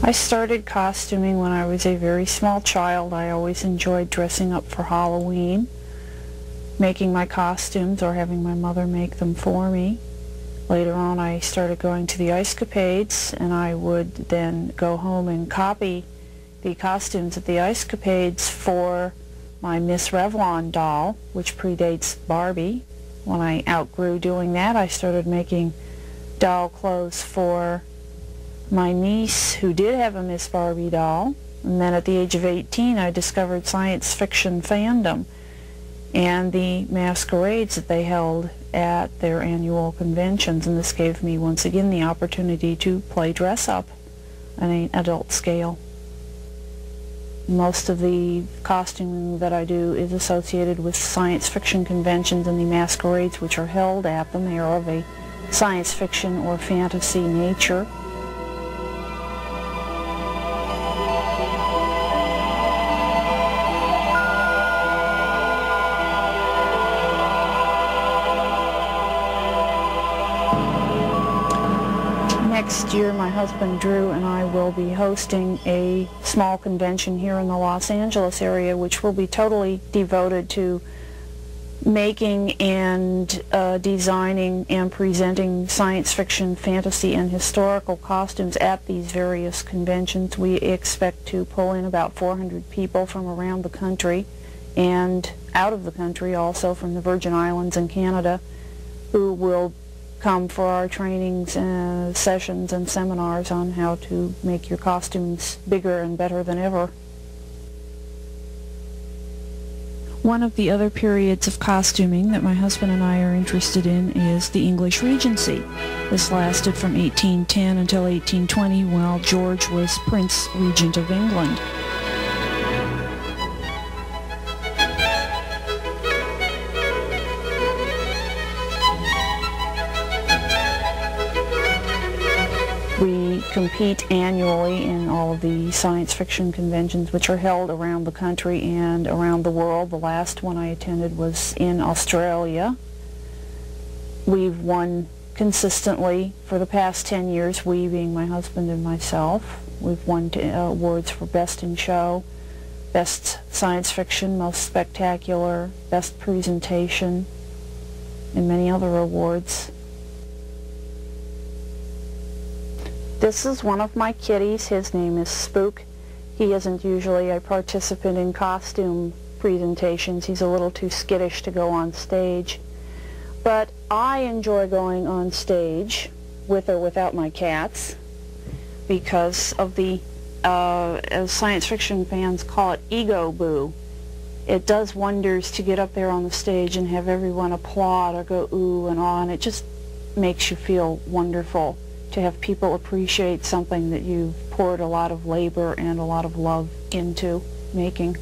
I started costuming when I was a very small child. I always enjoyed dressing up for Halloween, making my costumes or having my mother make them for me. Later on I started going to the Ice-Capades, and I would then go home and copy the costumes at the Ice-Capades for my Miss Revlon doll, which predates Barbie. When I outgrew doing that, I started making doll clothes for my niece, who did have a Miss Barbie doll. And then at the age of 18, I discovered science fiction fandom and the masquerades that they held at their annual conventions, and this gave me once again the opportunity to play dress up on an adult scale. Most of the costuming that I do is associated with science fiction conventions and the masquerades which are held at them. They are of a science fiction or fantasy nature. Next year, my husband Drew and I will be hosting a small convention here in the Los Angeles area, which will be totally devoted to making and designing and presenting science fiction, fantasy, and historical costumes at these various conventions. We expect to pull in about 400 people from around the country and out of the country, also from the Virgin Islands and Canada, who will come for our trainings, sessions, and seminars on how to make your costumes bigger and better than ever. One of the other periods of costuming that my husband and I are interested in is the English Regency. This lasted from 1810 until 1820, while George was Prince Regent of England. We compete annually in all of the science fiction conventions which are held around the country and around the world. The last one I attended was in Australia. We've won consistently for the past 10 years, we being my husband and myself. We've won awards for Best in Show, Best Science Fiction, Most Spectacular, Best Presentation, and many other awards. This is one of my kitties. His name is Spook. He isn't usually a participant in costume presentations. He's a little too skittish to go on stage. But I enjoy going on stage with or without my cats because of the, as science fiction fans call it, ego boo. It does wonders to get up there on the stage and have everyone applaud or go ooh and ah, and it just makes you feel wonderful to have people appreciate something that you've poured a lot of labor and a lot of love into making.